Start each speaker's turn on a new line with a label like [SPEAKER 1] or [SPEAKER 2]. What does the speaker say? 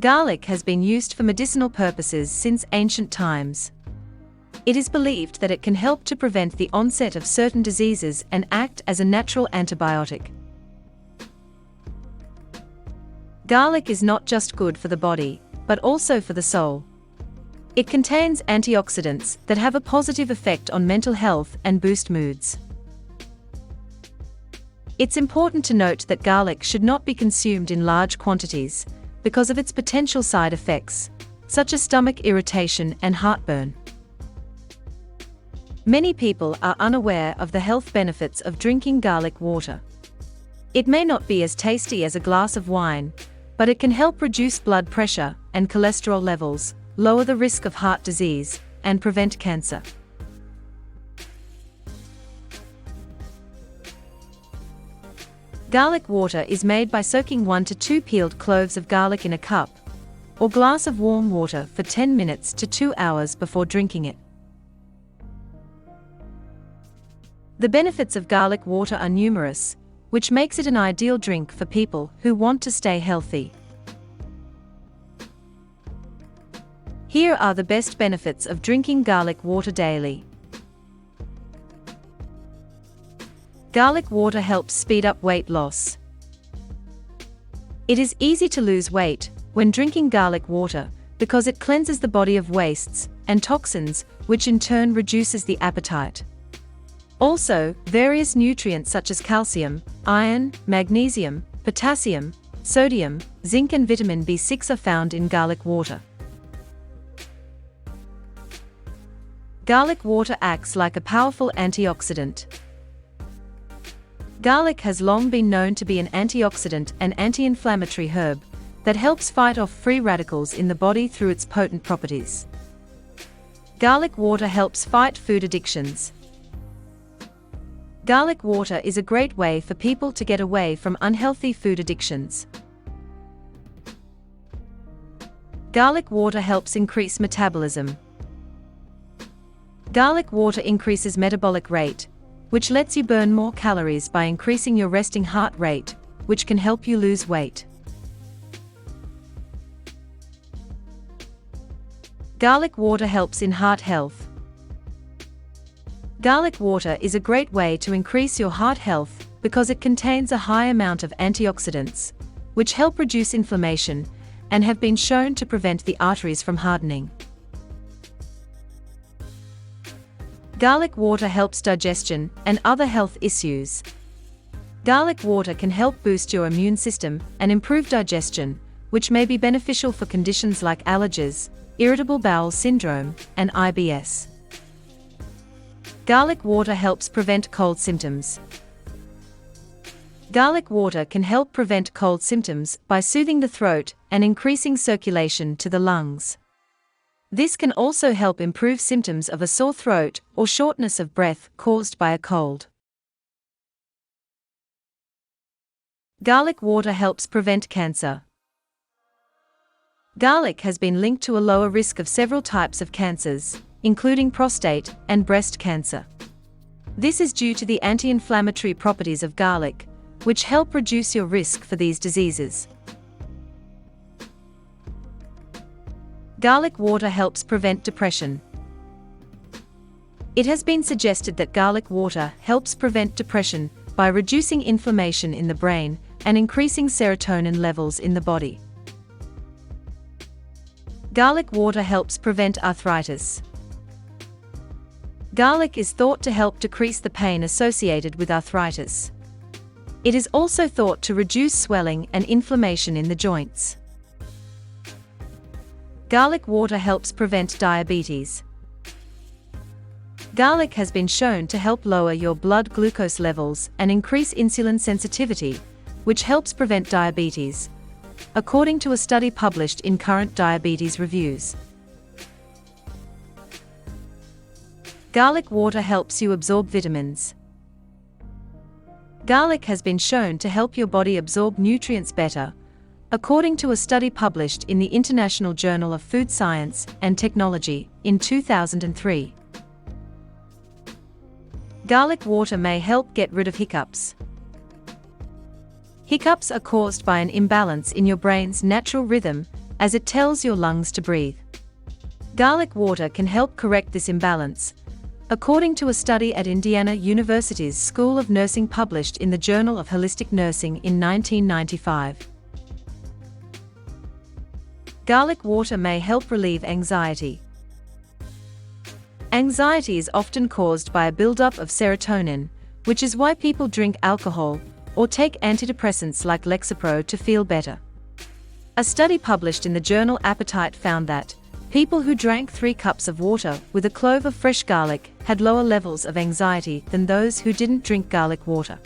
[SPEAKER 1] Garlic has been used for medicinal purposes since ancient times. It is believed that it can help to prevent the onset of certain diseases and act as a natural antibiotic. Garlic is not just good for the body, but also for the soul. It contains antioxidants that have a positive effect on mental health and boost moods. It's important to note that garlic should not be consumed in large quantities because of its potential side effects, such as stomach irritation and heartburn. Many people are unaware of the health benefits of drinking garlic water. It may not be as tasty as a glass of wine, but it can help reduce blood pressure and cholesterol levels, lower the risk of heart disease, and prevent cancer. Garlic water is made by soaking 1 to 2 peeled cloves of garlic in a cup or glass of warm water for 10 minutes to 2 hours before drinking it. The benefits of garlic water are numerous, which makes it an ideal drink for people who want to stay healthy. Here are the best benefits of drinking garlic water daily. Garlic water helps speed up weight loss. It is easy to lose weight when drinking garlic water because it cleanses the body of wastes and toxins, which in turn reduces the appetite. Also, various nutrients such as calcium, iron, magnesium, potassium, sodium, zinc and vitamin B6 are found in garlic water. Garlic water acts like a powerful antioxidant. Garlic has long been known to be an antioxidant and anti-inflammatory herb that helps fight off free radicals in the body through its potent properties. Garlic water helps fight food addictions. Garlic water is a great way for people to get away from unhealthy food addictions. Garlic water helps increase metabolism. Garlic water increases metabolic rate, which lets you burn more calories by increasing your resting heart rate, which can help you lose weight. Garlic water helps in heart health. Garlic water is a great way to increase your heart health because it contains a high amount of antioxidants, which help reduce inflammation and have been shown to prevent the arteries from hardening. Garlic water helps digestion and other health issues. Garlic water can help boost your immune system and improve digestion, which may be beneficial for conditions like allergies, irritable bowel syndrome, and IBS. Garlic water helps prevent cold symptoms. Garlic water can help prevent cold symptoms by soothing the throat and increasing circulation to the lungs. This can also help improve symptoms of a sore throat or shortness of breath caused by a cold. Garlic water helps prevent cancer. Garlic has been linked to a lower risk of several types of cancers, including prostate and breast cancer. This is due to the anti-inflammatory properties of garlic, which help reduce your risk for these diseases. Garlic water helps prevent depression. It has been suggested that garlic water helps prevent depression by reducing inflammation in the brain and increasing serotonin levels in the body. Garlic water helps prevent arthritis. Garlic is thought to help decrease the pain associated with arthritis. It is also thought to reduce swelling and inflammation in the joints. Garlic water helps prevent diabetes. Garlic has been shown to help lower your blood glucose levels and increase insulin sensitivity, which helps prevent diabetes, according to a study published in Current Diabetes Reviews. Garlic water helps you absorb vitamins. Garlic has been shown to help your body absorb nutrients better, according to a study published in the International Journal of Food Science and Technology in 2003. Garlic water may help get rid of hiccups. Hiccups are caused by an imbalance in your brain's natural rhythm as it tells your lungs to breathe. Garlic water can help correct this imbalance, according to a study at Indiana University's School of Nursing published in the Journal of Holistic Nursing in 1995. Garlic water may help relieve anxiety. Anxiety is often caused by a buildup of serotonin, which is why people drink alcohol or take antidepressants like Lexapro to feel better. A study published in the journal Appetite found that people who drank 3 cups of water with a clove of fresh garlic had lower levels of anxiety than those who didn't drink garlic water.